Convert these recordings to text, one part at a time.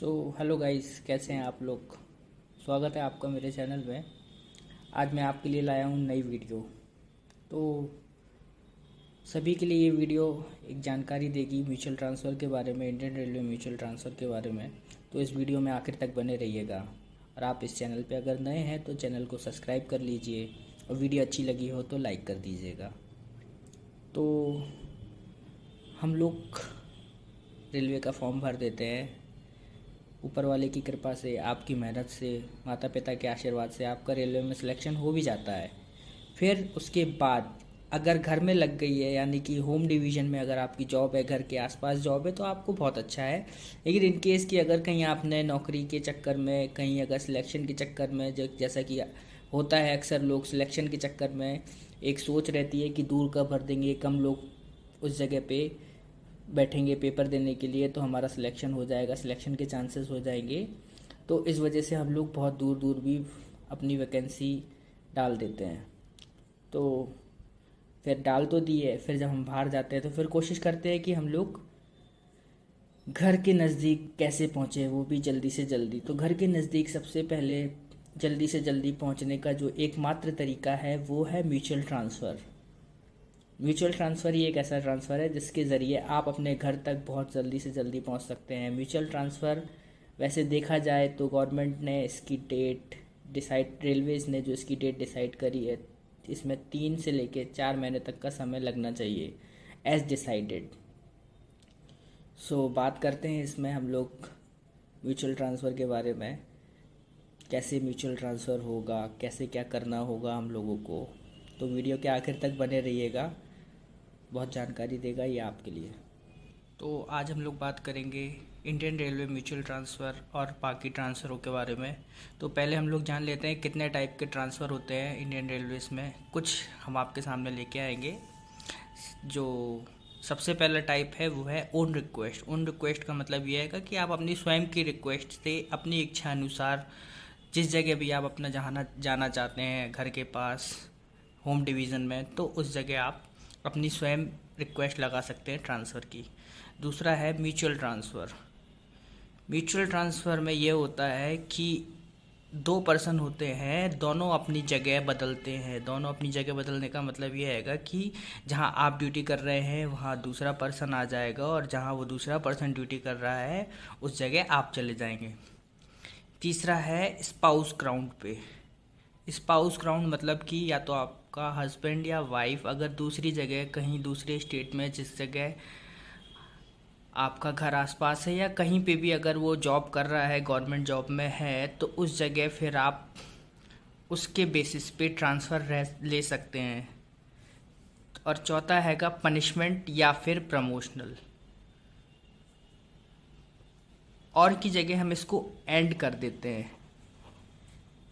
Hello guys, कैसे हैं आप लोग। स्वागत है आपका मेरे चैनल में। आज मैं आपके लिए लाया हूँ नई वीडियो। तो सभी के लिए ये वीडियो एक जानकारी देगी म्यूचुअल ट्रांसफ़र के बारे में, इंडियन रेलवे म्यूचुअल ट्रांसफ़र के बारे में। तो इस वीडियो में आखिर तक बने रहिएगा। और आप इस चैनल पे अगर नए हैं तो चैनल को सब्सक्राइब कर लीजिए, और वीडियो अच्छी लगी हो तो लाइक कर दीजिएगा। तो हम लोग रेलवे का फॉर्म भर देते हैं। ऊपर वाले की कृपा से, आपकी मेहनत से, माता पिता के आशीर्वाद से आपका रेलवे में सिलेक्शन हो भी जाता है। फिर उसके बाद अगर घर में लग गई है, यानी कि होम डिवीज़न में अगर आपकी जॉब है, घर के आसपास जॉब है, तो आपको बहुत अच्छा है। लेकिन इन केस कि अगर कहीं आपने नौकरी के चक्कर में, कहीं अगर सिलेक्शन के चक्कर में, जैसा कि होता है अक्सर, लोग सिलेक्शन के चक्कर में एक सोच रहती है कि दूर का भर देंगे, कम लोग उस जगह पे बैठेंगे पेपर देने के लिए तो हमारा सिलेक्शन हो जाएगा, सिलेक्शन के चांसेस हो जाएंगे। तो इस वजह से हम लोग बहुत दूर दूर भी अपनी वैकेंसी डाल देते हैं। तो फिर डाल तो दी है, फिर जब हम बाहर जाते हैं तो फिर कोशिश करते हैं कि हम लोग घर के नज़दीक कैसे पहुँचे, वो भी जल्दी से जल्दी। तो घर के नज़दीक सबसे पहले जल्दी से जल्दी पहुँचने का जो एकमात्र तरीका है वो है म्यूचुअल ट्रांसफ़र। म्यूचुअल ट्रांसफ़र ही एक ऐसा ट्रांसफ़र है जिसके ज़रिए आप अपने घर तक बहुत जल्दी से जल्दी पहुंच सकते हैं। म्यूचुअल ट्रांसफ़र वैसे देखा जाए तो गवर्नमेंट ने इसकी डेट डिसाइड, रेलवेज़ ने जो इसकी डेट डिसाइड करी है, इसमें 3 से लेकर 4 महीने तक का समय लगना चाहिए एज डिसाइडेड। बात करते हैं इसमें हम लोग म्यूचुअल ट्रांसफ़र के बारे में। कैसे म्यूचुअल ट्रांसफ़र होगा, कैसे क्या करना होगा हम लोगों को। तो वीडियो के आखिर तक बने रहिएगा, बहुत जानकारी देगा ये आपके लिए। तो आज हम लोग बात करेंगे इंडियन रेलवे म्यूचुअल ट्रांसफ़र और बाकी ट्रांसफ़रों के बारे में। तो पहले हम लोग जान लेते हैं कितने टाइप के ट्रांसफ़र होते हैं इंडियन रेलवेज़ में। कुछ हम आपके सामने लेके आएंगे। जो सबसे पहला टाइप है वो है ओन रिक्वेस्ट। ओन रिक्वेस्ट का मतलब ये है कि आप अपनी स्वयं की रिक्वेस्ट से, अपनी इच्छा अनुसार जिस जगह भी आप अपना जाना चाहते हैं, घर के पास, होम डिवीज़न में, तो उस जगह आप अपनी स्वयं रिक्वेस्ट लगा सकते हैं ट्रांसफ़र की। दूसरा है म्यूचुअल ट्रांसफ़र। म्यूचुअल ट्रांसफ़र में ये होता है कि 2 पर्सन होते हैं, दोनों अपनी जगह बदलते हैं। दोनों अपनी जगह बदलने का मतलब ये है कि जहां आप ड्यूटी कर रहे हैं वहां दूसरा पर्सन आ जाएगा, और जहां वो दूसरा पर्सन ड्यूटी कर रहा है उस जगह आप चले जाएंगे। तीसरा है स्पाउस ग्राउंड पे। स्पाउस ग्राउंड मतलब कि या तो आपका हस्बैंड या वाइफ अगर दूसरी जगह, कहीं दूसरे स्टेट में, जिस जगह आपका घर आसपास है या कहीं पे भी अगर वो जॉब कर रहा है, गवर्नमेंट जॉब में है, तो उस जगह फिर आप उसके बेसिस पे ट्रांसफ़र ले सकते हैं। और चौथा हैगा पनिशमेंट या फिर प्रमोशनल। और की जगह हम इसको एंड कर देते हैं।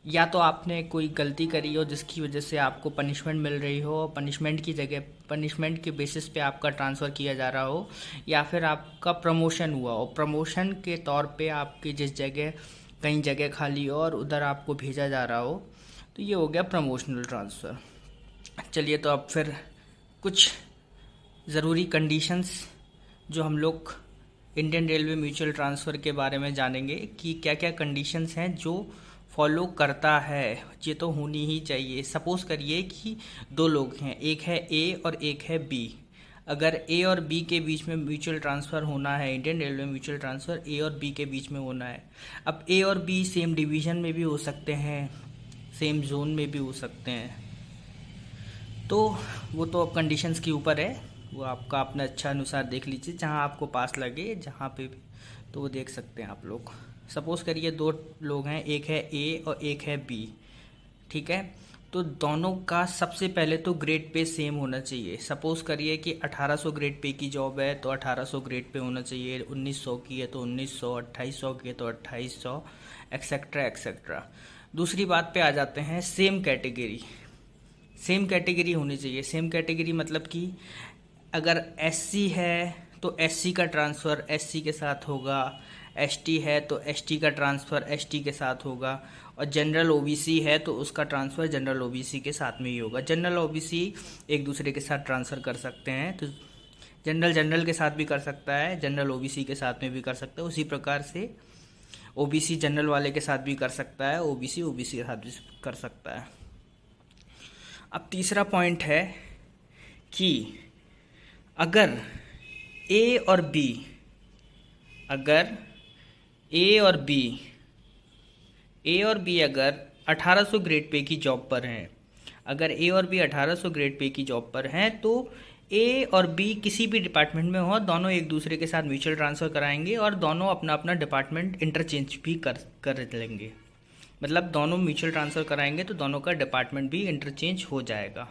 या तो आपने कोई गलती करी हो जिसकी वजह से आपको पनिशमेंट मिल रही हो, पनिशमेंट की जगह, पनिशमेंट के बेसिस पे आपका ट्रांसफ़र किया जा रहा हो, या फिर आपका प्रमोशन हुआ हो, प्रमोशन के तौर पे आपकी जिस जगह, कहीं जगह खाली हो और उधर आपको भेजा जा रहा हो, तो ये हो गया प्रमोशनल ट्रांसफ़र। चलिए, तो अब फिर कुछ ज़रूरी कंडीशंस जो हम लोग इंडियन रेलवे म्यूचुअल ट्रांसफ़र के बारे में जानेंगे कि क्या क्या कंडीशंस हैं जो फॉलो करता है। ये तो होनी ही चाहिए। सपोज़ करिए कि 2 लोग हैं, एक है ए और एक है बी। अगर ए और बी के बीच में म्यूचुअल ट्रांसफ़र होना है, इंडियन रेलवे म्यूचुअल ट्रांसफ़र ए और बी के बीच में होना है। अब ए और बी सेम डिवीज़न में भी हो सकते हैं, सेम जोन में भी हो सकते हैं। तो वो तो अब कंडीशंस के ऊपर है, वो आपका अपना अच्छा अनुसार देख लीजिए, जहाँ आपको पास लगे, जहाँ पे भी, तो वो देख सकते हैं आप लोग। सपोज़ करिए 2 लोग हैं, एक है ए और एक है बी, ठीक है। तो दोनों का सबसे पहले तो ग्रेड पे सेम होना चाहिए। सपोज़ करिए कि 1800 ग्रेड पे की जॉब है तो 1800 ग्रेड पे होना चाहिए, 1900 की है तो 1900, 2800 की है तो 2800, एक्सेट्रा एक्सेट्रा। दूसरी बात पे आ जाते हैं, सेम कैटेगरी। सेम कैटेगरी होनी चाहिए। सेम कैटेगरी मतलब कि अगर एससी है तो एससी का ट्रांसफ़र एससी के साथ होगा, एसटी है तो एसटी का ट्रांसफ़र एसटी के साथ होगा, और जनरल ओबीसी है तो उसका ट्रांसफ़र जनरल ओबीसी के साथ में ही होगा। जनरल ओबीसी एक दूसरे के साथ ट्रांसफ़र कर सकते हैं, तो जनरल जनरल के साथ भी कर सकता है, जनरल ओबीसी के साथ में भी कर सकता है। उसी प्रकार से ओबीसी जनरल वाले के साथ भी कर सकता है, ओबीसी ओबीसी के साथ भी कर सकता है। अब तीसरा पॉइंट है कि अगर ए और बी अगर ए और बी अगर 1800 ग्रेड पे की जॉब पर हैं, अगर ए और बी 1800 ग्रेड पे की जॉब पर हैं, तो ए और बी किसी भी डिपार्टमेंट में हो, दोनों एक दूसरे के साथ म्यूचुअल ट्रांसफ़र कराएंगे और दोनों अपना अपना डिपार्टमेंट इंटरचेंज भी कर लेंगे। मतलब दोनों म्यूचुअल ट्रांसफ़र कराएंगे तो दोनों का डिपार्टमेंट भी इंटरचेंज हो जाएगा।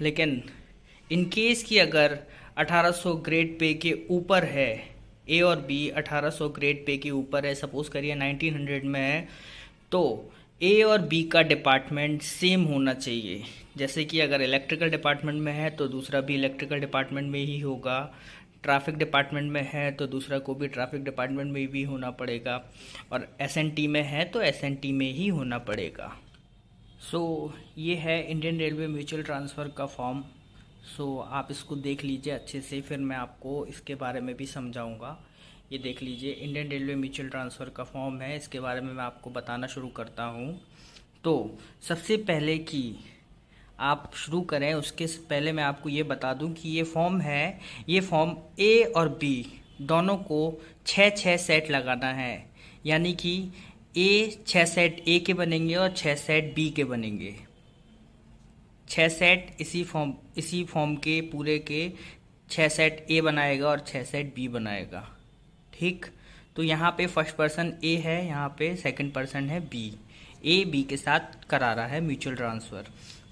लेकिन इन केस कि अगर 1800 ग्रेड पे के ऊपर है, ए और बी 1800 ग्रेड पे के ऊपर है, सपोज करिए 1900 में है, तो ए और बी का डिपार्टमेंट सेम होना चाहिए। जैसे कि अगर इलेक्ट्रिकल डिपार्टमेंट में है तो दूसरा भी इलेक्ट्रिकल डिपार्टमेंट में ही होगा, ट्रैफिक डिपार्टमेंट में है तो दूसरा को भी ट्रैफिक डिपार्टमेंट में भी होना पड़ेगा, और एसएनटी में है तो एसएनटी में ही होना पड़ेगा। सो ये है इंडियन रेलवे म्यूचुअल ट्रांसफ़र का फॉर्म। सो आप इसको देख लीजिए अच्छे से, फिर मैं आपको इसके बारे में भी समझाऊंगा। ये देख लीजिए, इंडियन रेलवे म्यूचुअल ट्रांसफ़र का फॉर्म है, इसके बारे में मैं आपको बताना शुरू करता हूँ। तो सबसे पहले कि आप शुरू करें उसके पहले मैं आपको ये बता दूं कि ये फॉर्म है, ये फॉर्म ए और बी दोनों को 6 सेट लगाना है। यानी कि 6 सेट ए के बनेंगे और 6 सेट बी के बनेंगे। 6 सेट इसी फॉर्म के पूरे के 6 सेट ए बनाएगा और 6 सेट बी बनाएगा। ठीक, तो यहाँ पे फर्स्ट पर्सन ए है, यहाँ पे सेकंड पर्सन है बी। ए बी के साथ करा रहा है म्यूचुअल ट्रांसफ़र।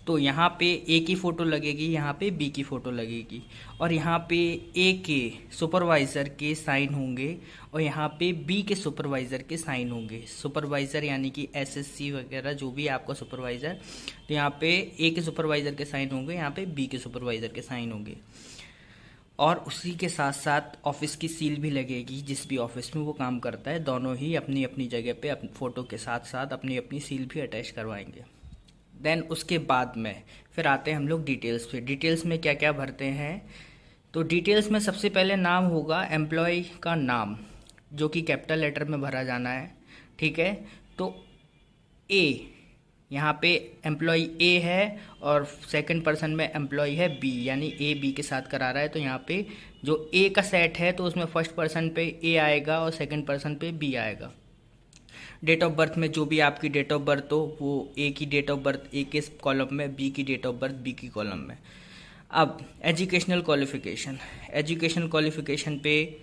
तो यहाँ पे ए की फ़ोटो लगेगी, यहाँ पे बी की फ़ोटो लगेगी, और यहाँ पे ए के सुपरवाइज़र के साइन होंगे और यहाँ पे बी के सुपरवाइज़र के साइन होंगे। सुपरवाइज़र यानी कि एसएससी वगैरह जो भी आपका सुपरवाइज़र, तो यहाँ पे ए के सुपरवाइज़र के साइन होंगे, यहाँ पे बी के सुपरवाइज़र के साइन होंगे। और उसी के साथ साथ ऑफिस की सील भी लगेगी, जिस भी ऑफिस में वो काम करता है। दोनों ही अपनी अपनी जगह पे अपनी फ़ोटो के साथ साथ अपनी अपनी सील भी अटैच करवाएंगे। देन उसके बाद में फिर आते हैं हम लोग डिटेल्स पे। डिटेल्स में क्या क्या भरते हैं, तो डिटेल्स में सबसे पहले नाम होगा एम्प्लॉय का नाम, जो कि कैपिटल लेटर में भरा जाना है। ठीक है, तो ए, यहाँ पे एम्प्लॉय ए है और सेकंड पर्सन में एम्प्लॉय है बी, यानी ए बी के साथ करा रहा है। तो यहाँ पे जो ए का सेट है तो उसमें फर्स्ट पर्सन पे ए आएगा और सेकंड पर्सन पे बी आएगा। डेट ऑफ बर्थ में जो भी आपकी डेट ऑफ बर्थ हो, वो ए की डेट ऑफ बर्थ ए के कॉलम में, बी की डेट ऑफ बर्थ बी की कॉलम में। अब एजुकेशनल क्वालिफिकेशन पे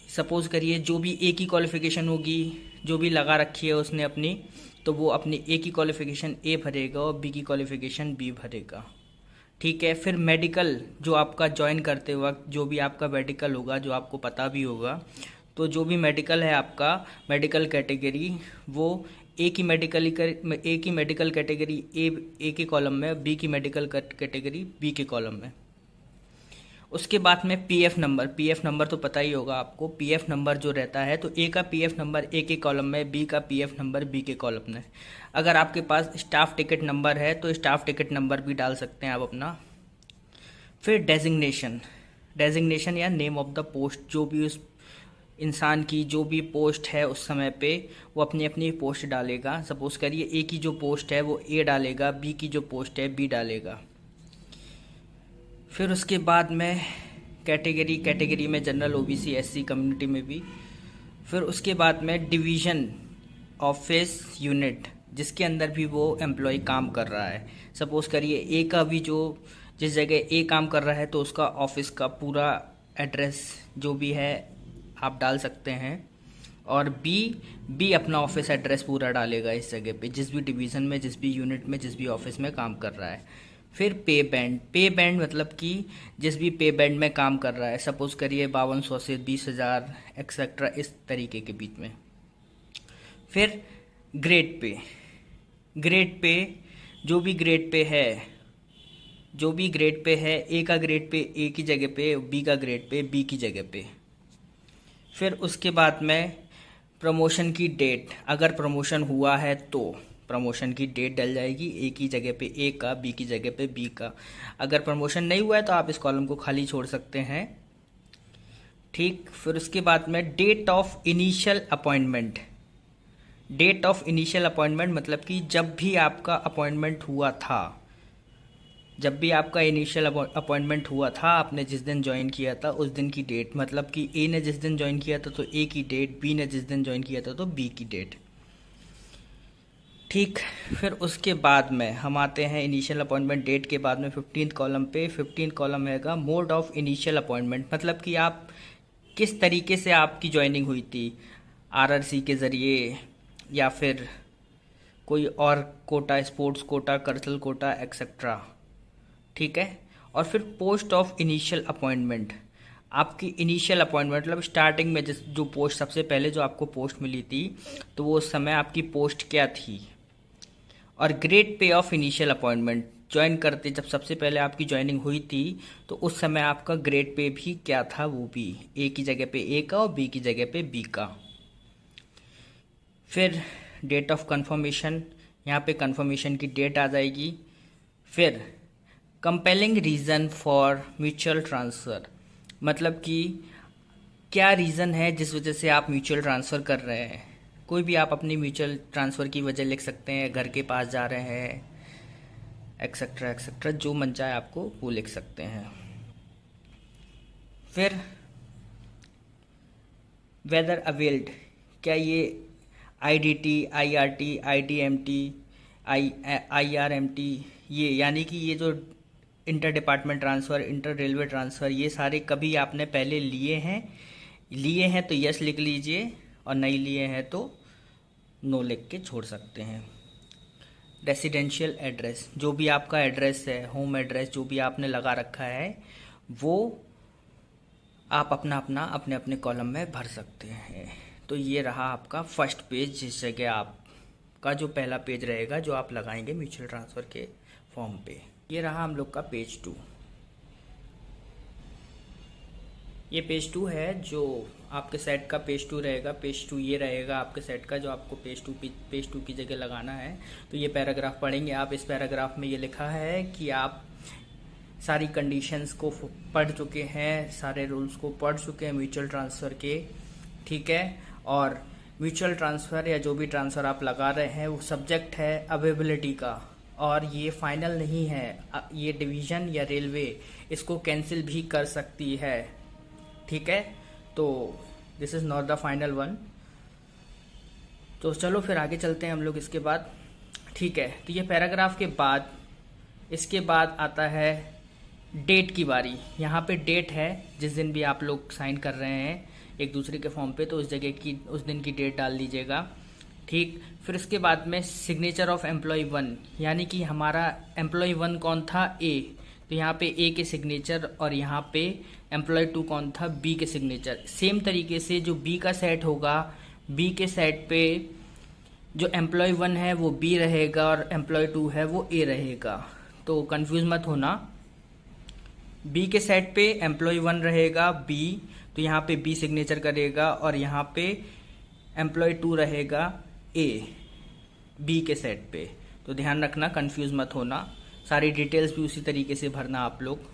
सपोज़ करिए जो भी ए की क्वालिफिकेशन होगी, जो भी लगा रखी है उसने अपनी, तो वो अपनी ए की क्वालिफिकेशन ए भरेगा और बी की क्वालिफिकेशन बी भरेगा। ठीक है, फिर मेडिकल जो आपका ज्वाइन करते वक्त जो भी आपका मेडिकल होगा, जो आपको पता भी होगा, तो जो भी मेडिकल है आपका मेडिकल कैटेगरी, वो ए की मेडिकल कैटेगरी ए के कॉलम में, बी की मेडिकल कैटेगरी बी के कॉलम में। उसके बाद में पीएफ नंबर तो पता ही होगा आपको। पीएफ नंबर जो रहता है, तो ए का पीएफ नंबर ए के कॉलम में, बी का पीएफ नंबर बी के कॉलम में। अगर आपके पास स्टाफ टिकट नंबर है तो स्टाफ टिकट नंबर भी डाल सकते हैं आप अपना। फिर डेजिग्नेशन या नेम ऑफ द पोस्ट, जो भी उस इंसान की जो भी पोस्ट है उस समय पे, वो अपनी अपनी पोस्ट डालेगा। सपोज करिए ए की जो पोस्ट है वो ए डालेगा, बी की जो पोस्ट है बी डालेगा। फिर उसके बाद में कैटेगरी में जनरल, ओबीसी, एससी कम्युनिटी में भी। फिर उसके बाद में डिवीज़न, ऑफिस, यूनिट, जिसके अंदर भी वो एम्प्लॉय काम कर रहा है। सपोज़ करिए ए का भी जो जिस जगह ए काम कर रहा है तो उसका ऑफिस का पूरा एड्रेस जो भी है आप डाल सकते हैं, और बी अपना ऑफिस एड्रेस पूरा डालेगा इस जगह पे, जिस भी डिवीज़न में, जिस भी यूनिट में, जिस भी ऑफिस में काम कर रहा है। फिर पे बैंड मतलब कि जिस भी पे बैंड में काम कर रहा है, सपोज़ करिए 5200 से 20,000 एक्सेट्रा, इस तरीके के बीच में। फिर ग्रेड पे जो भी ग्रेड पे है, ए का ग्रेड पे ए की जगह पे, बी का ग्रेड पे बी की जगह पे। फिर उसके बाद में प्रमोशन की डेट, अगर प्रमोशन हुआ है तो प्रमोशन की डेट डल जाएगी, ए की जगह पे ए का, बी की जगह पे बी का। अगर प्रमोशन नहीं हुआ है तो आप इस कॉलम को खाली छोड़ सकते हैं। ठीक, फिर उसके बाद में date of initial appointment. Date of initial appointment मतलब कि जब भी आपका अपॉइंटमेंट हुआ था, जब भी आपका इनिशियल अपॉइंटमेंट हुआ था, आपने जिस दिन ज्वाइन किया था उस दिन की डेट, मतलब कि ए ने जिस दिन ज्वाइन किया था तो ए की डेट, बी ने जिस दिन ज्वाइन किया था तो बी की डेट। ठीक, फिर उसके बाद में हम आते हैं इनिशियल अपॉइंटमेंट डेट के बाद में 15th कॉलम पे। 15th कॉलम हैगा मोड ऑफ इनिशियल अपॉइंटमेंट, मतलब कि आप किस तरीके से आपकी ज्वाइनिंग हुई थी, आरआरसी के ज़रिए या फिर कोई और कोटा, स्पोर्ट्स कोटा, कर्सल कोटा एक्सेट्रा। ठीक है, और फिर पोस्ट ऑफ इनिशियल अपॉइंटमेंट, आपकी इनिशियल अपॉइंटमेंट मतलब स्टार्टिंग में जिस जो पोस्ट सबसे पहले जो आपको पोस्ट मिली थी तो वो उस समय आपकी पोस्ट क्या थी। और grade pay of initial appointment, join करते जब सबसे पहले आपकी ज्वाइनिंग हुई थी तो उस समय आपका ग्रेड पे भी क्या था, वो भी ए की जगह पे ए का और बी की जगह पे बी का। फिर डेट ऑफ कंफर्मेशन, यहाँ पे कंफर्मेशन की डेट आ जाएगी। फिर compelling reason for mutual transfer, मतलब कि क्या रीज़न है जिस वजह से आप म्यूचुअल ट्रांसफ़र कर रहे हैं। कोई भी आप अपनी म्यूचुअल ट्रांसफ़र की वजह लिख सकते हैं, घर के पास जा रहे हैं एक्सेट्रा एक्सेट्रा, जो मन चाहे आपको वो लिख सकते हैं। फिर वेदर अवेल्ड, क्या ये आईडीटी, आईआरटी, आईडीएमटी, आईआरएमटी, ये यानी कि ये जो inter department transfer, inter railway transfer, ये सारे कभी आपने पहले लिए हैं तो यस लिख लीजिए, और नहीं लिए हैं तो नो लिख के छोड़ सकते हैं। रेसिडेंशियल एड्रेस, जो भी आपका एड्रेस है, होम एड्रेस जो भी आपने लगा रखा है वो आप अपने अपने कॉलम में भर सकते हैं। तो ये रहा आपका फर्स्ट पेज, जिस जगह आपका जो पहला पेज रहेगा जो आप लगाएंगे म्यूचुअल ट्रांसफ़र के फॉर्म पे। ये रहा हम लोग का पेज 2। ये पेज 2 है जो आपके सेट का पेज 2 रहेगा। पेज 2 ये रहेगा आपके सेट का जो आपको पेज 2 की जगह लगाना है। तो ये पैराग्राफ पढ़ेंगे आप। इस पैराग्राफ में ये लिखा है कि आप सारी कंडीशंस को पढ़ चुके हैं, सारे रूल्स को पढ़ चुके हैं म्यूचुअल ट्रांसफ़र के। ठीक है, और म्यूचुअल ट्रांसफ़र या जो भी ट्रांसफ़र आप लगा रहे हैं वो सब्जेक्ट है अवेलेबिलिटी का, और ये फाइनल नहीं है। ये डिवीज़न या रेलवे इसको कैंसिल भी कर सकती है। ठीक है, तो this is not the final one. तो चलो फिर आगे चलते हैं हम लोग इसके बाद। ठीक है, तो ये पैराग्राफ के बाद इसके बाद आता है डेट की बारी। यहाँ पे डेट है जिस दिन भी आप लोग साइन कर रहे हैं एक दूसरे के फॉर्म पे, तो उस जगह की उस दिन की डेट डाल दीजिएगा। ठीक, फिर उसके बाद में सिग्नेचर ऑफ एम्प्लॉय 1, यानी कि हमारा एम्प्लॉय 1 कौन था, ए, तो यहाँ पे ए के सिग्नेचर, और यहाँ पे एम्प्लॉय 2 कौन था, बी के सिग्नेचर। सेम तरीके से जो बी का सेट होगा, बी के सेट पे जो एम्प्लॉय 1 है वो बी रहेगा और एम्प्लॉय 2 है वो ए रहेगा। तो कंफ्यूज मत होना, बी के सेट पे एम्प्लॉय 1 रहेगा बी, तो यहाँ पे बी सिग्नेचर करेगा, और यहाँ पे एम्प्लॉय 2 रहेगा ए बी के सेट पे। तो ध्यान रखना, कंफ्यूज मत होना, सारी डिटेल्स भी उसी तरीके से भरना आप लोग।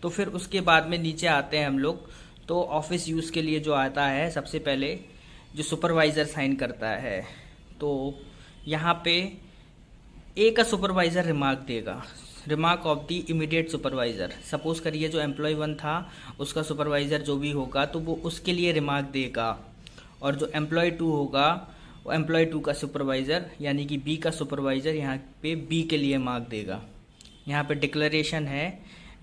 तो फिर उसके बाद में नीचे आते हैं हम लोग। तो ऑफिस यूज़ के लिए जो आता है सबसे पहले जो सुपरवाइज़र साइन करता है, तो यहाँ पे ए का सुपरवाइज़र रिमार्क देगा, remark of the immediate supervisor. Suppose करिए जो एम्प्लॉय 1 था उसका सुपरवाइज़र जो भी होगा तो वो उसके लिए रिमार्क देगा, और जो एम्प्लॉय 2 होगा वो एम्प्लॉय 2 का सुपरवाइज़र यानी कि बी का सुपरवाइज़र यहाँ पे बी के लिए मार्क देगा। यहाँ पे डिक्लेरेशन है,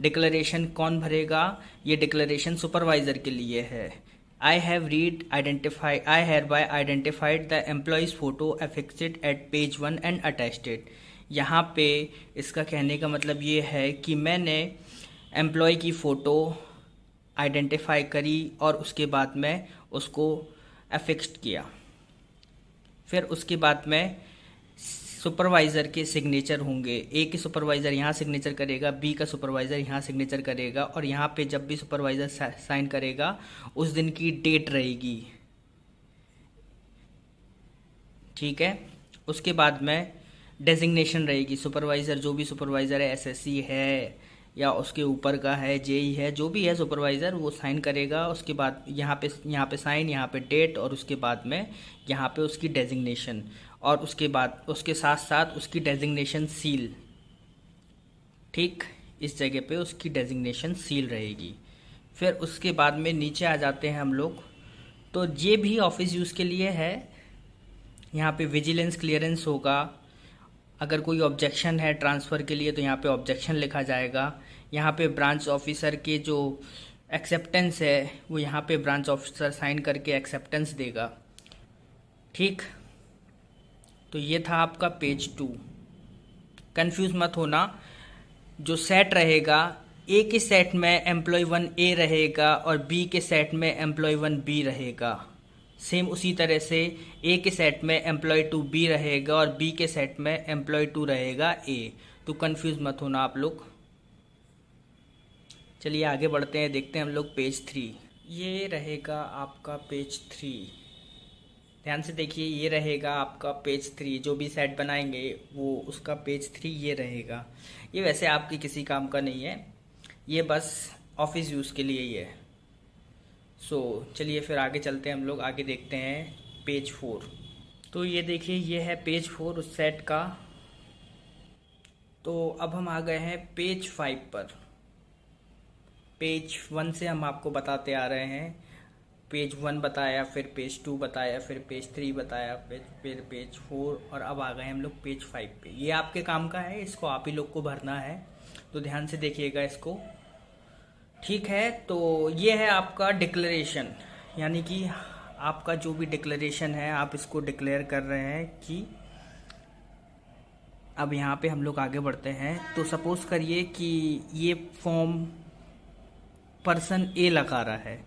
डिक्लेरेशन कौन भरेगा, ये डिक्लेरेशन सुपरवाइज़र के लिए है। I have hereby identified the employee's photo affixed at page 1 and attached it। यहाँ पे इसका कहने का मतलब ये है कि मैंने एम्प्लॉय की फ़ोटो आइडेंटिफाई करी और उसके बाद में उसको अफिक्स्ड किया। फिर उसके बाद में सुपरवाइज़र के सिग्नेचर होंगे, ए के सुपरवाइज़र यहाँ सिग्नेचर करेगा, बी का सुपरवाइज़र यहाँ सिग्नेचर करेगा, और यहाँ पे जब भी सुपरवाइज़र साइन करेगा उस दिन की डेट रहेगी। ठीक है, उसके बाद में डेजिग्नेशन रहेगी, सुपरवाइज़र जो भी सुपरवाइज़र है, एसएससी है या उसके ऊपर का है, जेई है, जो भी है सुपरवाइज़र, वो साइन करेगा। उसके बाद यहाँ पे साइन, यहाँ पे डेट, और उसके बाद में यहाँ पे उसकी डेजिग्नेशन, और उसके बाद उसके साथ साथ उसकी डेजिग्नेशन सील। ठीक, इस जगह पे उसकी डेजिग्नेशन सील रहेगी। फिर उसके बाद में नीचे आ जाते हैं हम लोग। तो ये भी ऑफिस यूज़ के लिए है। यहाँ पे विजिलेंस क्लियरेंस होगा। अगर कोई ऑब्जेक्शन है ट्रांसफ़र के लिए तो यहाँ पे ऑब्जेक्शन लिखा जाएगा। यहाँ पे ब्रांच ऑफिसर के जो एक्सेप्टेंस है वो यहाँ पे ब्रांच ऑफिसर साइन करके एक्सेप्टेंस देगा। ठीक, तो ये था आपका पेज 2। कंफ्यूज मत होना। जो सेट रहेगा, ए के सेट में एम्प्लॉय 1 ए रहेगा और बी के सेट में एम्प्लॉय 1 बी रहेगा। सेम उसी तरह से ए के सेट में एम्प्लॉय 2 बी रहेगा और बी के सेट में एम्प्लॉय 2 रहेगा ए। तो कंफ्यूज मत होना आप लोग। चलिए आगे बढ़ते हैं, देखते हैं हम लोग पेज 3। ये रहेगा आपका पेज 3। ध्यान से देखिए, ये रहेगा आपका पेज 3। जो भी सेट बनाएंगे वो उसका पेज 3 ये रहेगा। ये वैसे आपके किसी काम का नहीं है, ये बस ऑफिस यूज़ के लिए ही है। चलिए फिर आगे चलते हैं हम लोग, आगे देखते हैं पेज 4। तो ये देखिए, ये है पेज 4 उस सेट का। तो अब हम आ गए हैं पेज 5 पर। पेज 1 से हम आपको बताते आ रहे हैं। पेज 1 बताया, फिर पेज 2 बताया, फिर पेज 3 बताया, फिर पेज 4, और अब आ गए हम लोग पेज 5 पे। ये आपके काम का है, इसको आप ही लोग को भरना है, तो ध्यान से देखिएगा इसको। ठीक है, तो ये है आपका डिक्लेरेशन, यानी कि आपका जो भी डिक्लेरेशन है आप इसको डिक्लेयर कर रहे हैं कि अब यहाँ पे हम लोग आगे बढ़ते हैं। तो सपोज करिए कि ये फॉर्म पर्सन ए लगा रहा है।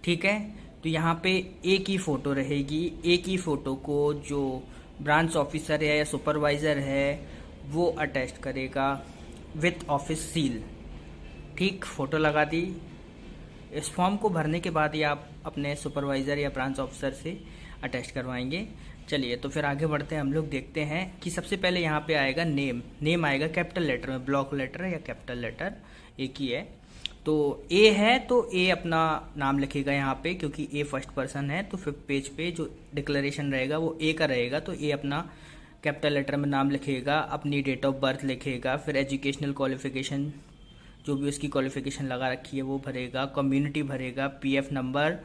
ठीक है, तो यहाँ पे ए की फ़ोटो रहेगी। ए की फ़ोटो को जो ब्रांच ऑफिसर है या सुपरवाइज़र है वो अटैच करेगा विथ ऑफिस सील। ठीक, फ़ोटो लगा दी। इस फॉर्म को भरने के बाद ही आप अपने सुपरवाइज़र या ब्रांच ऑफिसर से अटैच करवाएंगे। चलिए तो फिर आगे बढ़ते हैं हम लोग, देखते हैं कि सबसे पहले यहाँ पे आएगा नेम आएगा कैपिटल लेटर में, ब्लॉक लेटर या कैपिटल लेटर एक ही है। तो ए है तो ए अपना नाम लिखेगा यहाँ पे, क्योंकि ए फर्स्ट पर्सन है। तो फिर पेज पे जो डिक्लेरेशन रहेगा वो ए का रहेगा, तो ए अपना कैपिटल लेटर में नाम लिखेगा, अपनी डेट ऑफ बर्थ लिखेगा, फिर एजुकेशनल क्वालिफिकेशन जो भी उसकी क्वालिफिकेशन लगा रखी है वो भरेगा, कम्युनिटी भरेगा, PF number,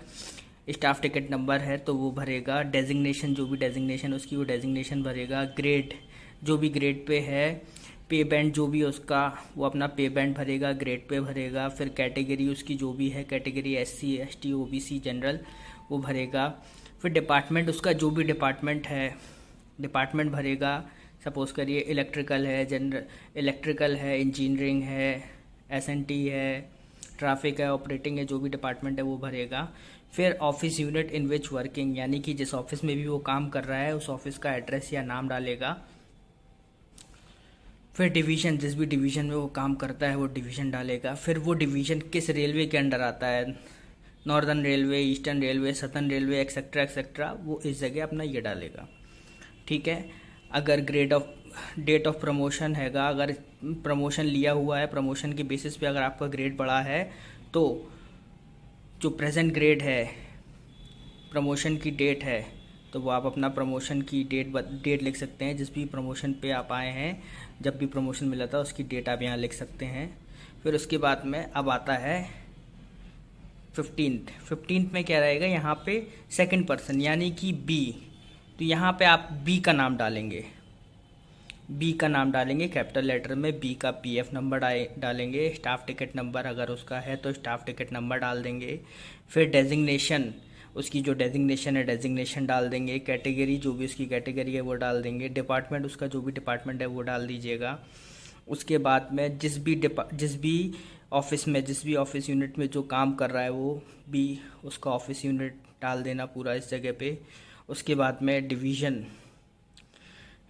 staff ticket number है तो वो भरेगा, डेजिग्नेशन जो भी डेजिग्नेशन उसकी वो डेजिग्नेशन भरेगा, ग्रेड जो भी ग्रेड पे है, पे बैंड जो भी उसका वो अपना पे बैंड भरेगा, ग्रेड पे भरेगा, फिर कैटेगरी उसकी जो भी है, category SC ST OBC general वो भरेगा, फिर डिपार्टमेंट उसका जो भी डिपार्टमेंट है डिपार्टमेंट भरेगा। सपोज़ करिए इलेक्ट्रिकल है, इलेक्ट्रिकल है, इंजीनियरिंग है, एसएनटी है, ट्रैफिक है, ऑपरेटिंग है, जो भी डिपार्टमेंट है वो भरेगा। फिर office unit in which working, यानी कि जिस ऑफिस में भी वो काम कर रहा है उस ऑफिस का एड्रेस या नाम डालेगा। फिर डिवीज़न, जिस भी डिवीज़न में वो काम करता है वो डिवीज़न डालेगा। फिर वो डिवीज़न किस रेलवे के अंडर आता है, northern railway, eastern railway, southern railway, etcetera etcetera, वो इस जगह अपना ये डालेगा। ठीक है, अगर डेट ऑफ प्रमोशन हैगा, अगर प्रमोशन लिया हुआ है, प्रमोशन के बेसिस पे अगर आपका ग्रेड बढ़ा है तो जो प्रेजेंट ग्रेड है, प्रमोशन की डेट है, तो वो आप अपना प्रमोशन की डेट लिख सकते हैं। जिस भी प्रमोशन पे आप आए हैं, जब भी प्रमोशन मिला था उसकी डेट आप यहाँ लिख सकते हैं। फिर उसके बाद में अब आता है 15th में क्या रहेगा, यहाँ पे सेकंड पर्सन यानी कि बी, तो यहाँ पे आप बी का नाम डालेंगे। बी का नाम डालेंगे कैपिटल लेटर में, बी का पीएफ नंबर डालेंगे, स्टाफ टिकट नंबर अगर उसका है तो स्टाफ टिकट नंबर डाल देंगे। फिर डेजिग्नेशन, उसकी जो डेजिग्नेशन है डेजिग्नेशन डाल देंगे, कैटेगरी जो भी उसकी कैटेगरी है वो डाल देंगे, डिपार्टमेंट उसका जो भी डिपार्टमेंट है वो डाल दीजिएगा। उसके बाद में जिस भी ऑफिस में, जिस भी ऑफिस यूनिट में जो काम कर रहा है वो भी उसका ऑफिस यूनिट डाल देना पूरा इस जगह पे। उसके बाद में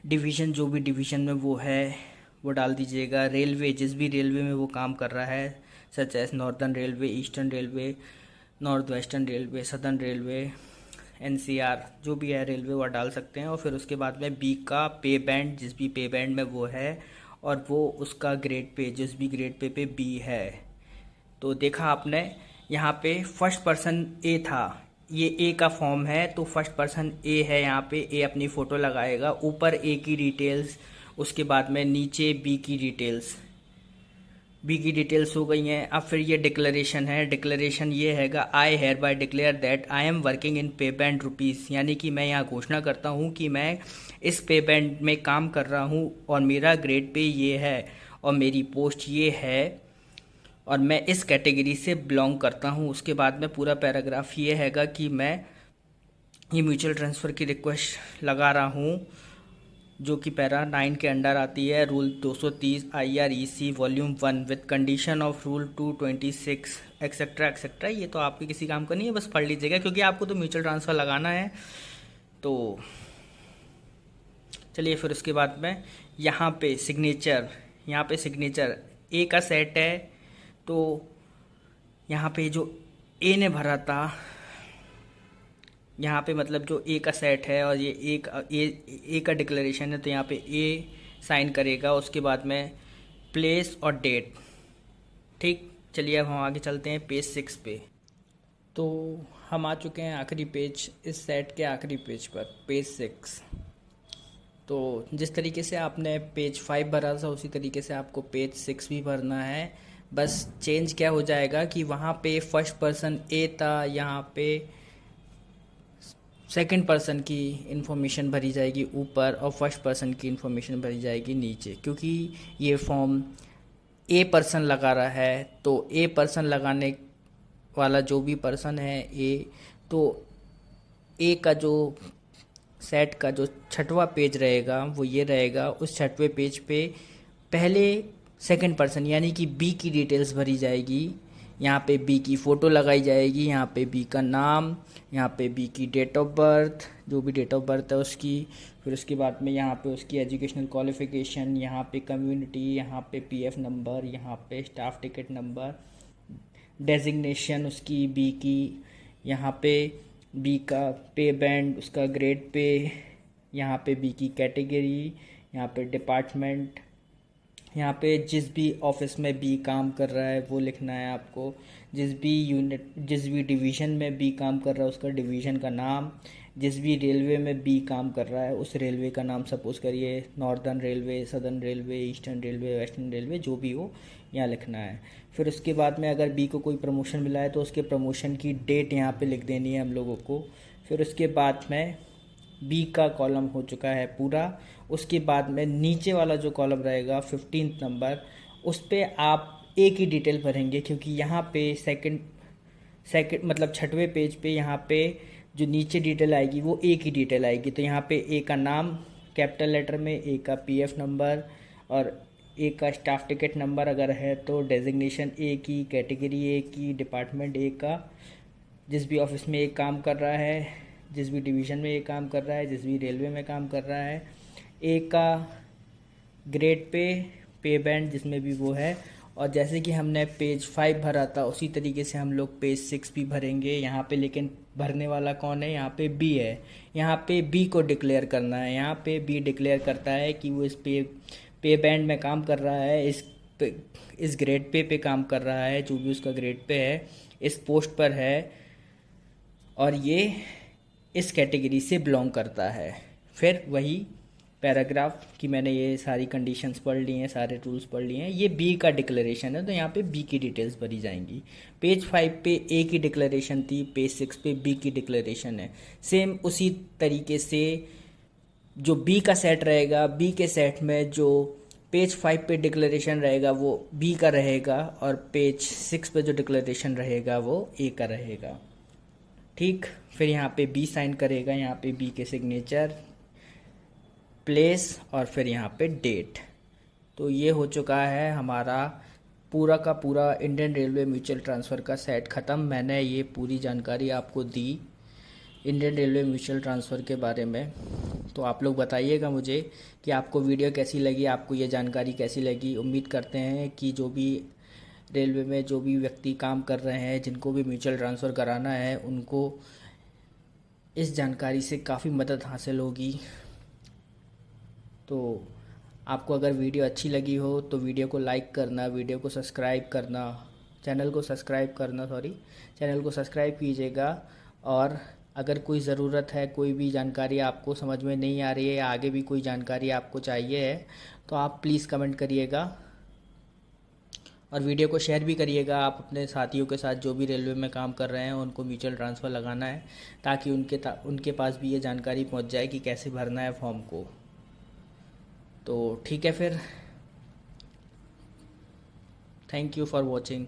डिवीज़न जो भी डिवीज़न में वो है वो डाल दीजिएगा। रेलवे, जिस भी रेलवे में वो काम कर रहा है, such as northern railway, eastern railway, north western railway, southern railway, NCR, जो भी है रेलवे वो डाल सकते हैं। और फिर उसके बाद में बी का पे बैंड, जिस भी पे बैंड में वो है, और वो उसका ग्रेड पे जिस भी ग्रेड पे बी है। तो देखा आपने, यहाँ पे फर्स्ट पर्सन ए था, ये ए का फॉर्म है तो फर्स्ट पर्सन ए है, यहाँ पे ए अपनी फ़ोटो लगाएगा, ऊपर ए की डिटेल्स, उसके बाद में नीचे बी की डिटेल्स। बी की डिटेल्स हो गई हैं। अब फिर ये डिक्लेरेशन है। डिक्लेरेशन ये हैगा, I hereby declare that I am working in pay band rupees, यानी कि मैं यहाँ घोषणा करता हूँ कि मैं इस पे बैंड में काम कर रहा हूँ और मेरा ग्रेड पे ये है और मेरी पोस्ट ये है और मैं इस कैटेगरी से बिलोंग करता हूँ। उसके बाद में पूरा पैराग्राफ ये हैगा कि मैं ये म्यूचुअल ट्रांसफ़र की रिक्वेस्ट लगा रहा हूँ, जो कि पैरा 9 के अंडर आती है, rule 230 IREC volume 1 with condition of rule 226 etcetera etcetera. ये तो आपके किसी काम का नहीं है, बस पढ़ लीजिएगा क्योंकि आपको तो म्यूचुअल ट्रांसफ़र लगाना है। तो चलिए फिर उसके बाद में यहाँ पे सिग्नेचर, यहाँ पे सिग्नेचर ए का सेट है, तो यहाँ पे जो ए ने भरा था, यहाँ पे मतलब जो ए का सेट है और ये ए का डिक्लेरेशन है, तो यहाँ पे ए साइन करेगा, उसके बाद में प्लेस और डेट। ठीक, चलिए अब हम आगे चलते हैं पेज 6 पे। तो हम आ चुके हैं आखिरी पेज, इस सेट के आखिरी पेज पर, पेज 6। तो जिस तरीके से आपने पेज 5 भरा था उसी तरीके से आपको पेज 6 भी भरना है। बस चेंज क्या हो जाएगा कि वहाँ पे फर्स्ट पर्सन ए था, यहाँ पे सेकंड पर्सन की इन्फॉर्मेशन भरी जाएगी ऊपर और फर्स्ट पर्सन की इन्फॉर्मेशन भरी जाएगी नीचे, क्योंकि ये फॉर्म ए पर्सन लगा रहा है। तो ए पर्सन लगाने वाला जो भी पर्सन है ए, तो ए का जो सेट का जो 6वां पेज रहेगा वो ये रहेगा। उस 6वें पेज पे पहले सेकंड पर्सन यानी कि बी की डिटेल्स भरी जाएगी। यहाँ पे बी की फ़ोटो लगाई जाएगी, यहाँ पे बी का नाम, यहाँ पे बी की डेट ऑफ बर्थ, जो भी डेट ऑफ बर्थ है उसकी। फिर उसके बाद में यहाँ पे उसकी एजुकेशनल क्वालिफ़िकेशन, यहाँ पे कम्युनिटी, यहाँ पे पीएफ नंबर, यहाँ पे स्टाफ टिकट नंबर, डेजिग्नेशन उसकी बी की, यहाँ पे बी का पे बैंड, उसका ग्रेड पे, यहाँ पे बी की कैटेगरी, यहाँ पे डिपार्टमेंट, यहाँ पे जिस भी ऑफिस में बी काम कर रहा है वो लिखना है आपको, जिस भी यूनिट, जिस भी डिवीज़न में बी काम कर रहा है उसका डिवीज़न का नाम, जिस भी रेलवे में बी काम कर रहा है उस रेलवे का नाम, सपोज़ करिए northern railway, southern railway, eastern railway, western railway, जो भी हो यहाँ लिखना है। फिर उसके बाद में अगर बी को कोई प्रमोशन मिला है तो उसके प्रमोशन की डेट यहाँ पे लिख देनी है हम लोगों को। फिर उसके बाद में बी का कॉलम हो चुका है पूरा। उसके बाद में नीचे वाला जो कॉलम रहेगा 15 नंबर, उस पर आप ए की डिटेल भरेंगे, क्योंकि यहाँ पे सेकंड मतलब 6वें पेज पे यहाँ पे जो नीचे डिटेल आएगी वो ए की डिटेल आएगी। तो यहाँ पे ए का नाम कैपिटल लेटर में, ए का पीएफ नंबर और ए का स्टाफ टिकट नंबर अगर है तो, डेजिग्नेशन ए की, कैटेगरी ए की, डिपार्टमेंट ए का, जिस भी ऑफिस में ए काम कर रहा है, जिस भी डिवीज़न में ए काम कर रहा है, जिस भी रेलवे में काम कर रहा है, ए का ग्रेड पे बैंड जिसमें भी वो है। और जैसे कि हमने पेज 5 भरा था उसी तरीके से हम लोग पेज 6 भी भरेंगे यहाँ पे, लेकिन भरने वाला कौन है, यहाँ पे बी है। यहाँ पे बी को डिक्लेयर करना है। यहाँ पे बी डिक्लेयर करता है कि वो इस पे बैंड में काम कर रहा है, इस ग्रेड पे काम कर रहा है, जो भी उसका ग्रेड पे है, इस पोस्ट पर है और ये इस कैटेगरी से बिलोंग करता है। फिर वही पैराग्राफ कि मैंने ये सारी कंडीशंस पढ़ ली हैं, सारे रूल्स पढ़ लिए हैं, ये बी का डिक्लेरेशन है, तो यहाँ पे बी की डिटेल्स भरी जाएंगी। पेज 5 पे ए की डिक्लेरेशन थी, पेज 6 पे बी की डिक्लेरेशन है। सेम उसी तरीके से जो बी का सेट रहेगा, बी के सेट में जो पेज 5 पे डिक्लेरेशन रहेगा वो बी का रहेगा और पेज 6 पे जो डिक्लेरेशन रहेगा वो ए का रहेगा। ठीक, फिर यहाँ पे बी साइन करेगा, यहाँ पे बी के सिग्नेचर, प्लेस और फिर यहाँ पे डेट। तो ये हो चुका है हमारा पूरा का पूरा इंडियन रेलवे म्यूचुअल ट्रांसफ़र का सेट ख़त्म। मैंने ये पूरी जानकारी आपको दी इंडियन रेलवे म्यूचुअल ट्रांसफ़र के बारे में। तो आप लोग बताइएगा मुझे कि आपको वीडियो कैसी लगी, आपको ये जानकारी कैसी लगी। उम्मीद करते हैं कि जो भी रेलवे में जो भी व्यक्ति काम कर रहे हैं, जिनको भी म्यूचुअल ट्रांसफ़र कराना है, उनको इस जानकारी से काफ़ी मदद हासिल होगी। तो आपको अगर वीडियो अच्छी लगी हो तो वीडियो को लाइक करना, वीडियो को सब्सक्राइब करना, चैनल को सब्सक्राइब करना, चैनल को सब्सक्राइब कीजिएगा। और अगर कोई ज़रूरत है, कोई भी जानकारी आपको समझ में नहीं आ रही है या आगे भी कोई जानकारी आपको चाहिए है तो आप प्लीज़ कमेंट करिएगा और वीडियो को शेयर भी करिएगा आप अपने साथियों के साथ जो भी रेलवे में काम कर रहे हैं, उनको म्यूचुअल ट्रांसफ़र लगाना है ताकि उनके पास भी ये जानकारी पहुंच जाए कि कैसे भरना है फॉर्म को। तो ठीक है फिर, थैंक यू फॉर वॉचिंग।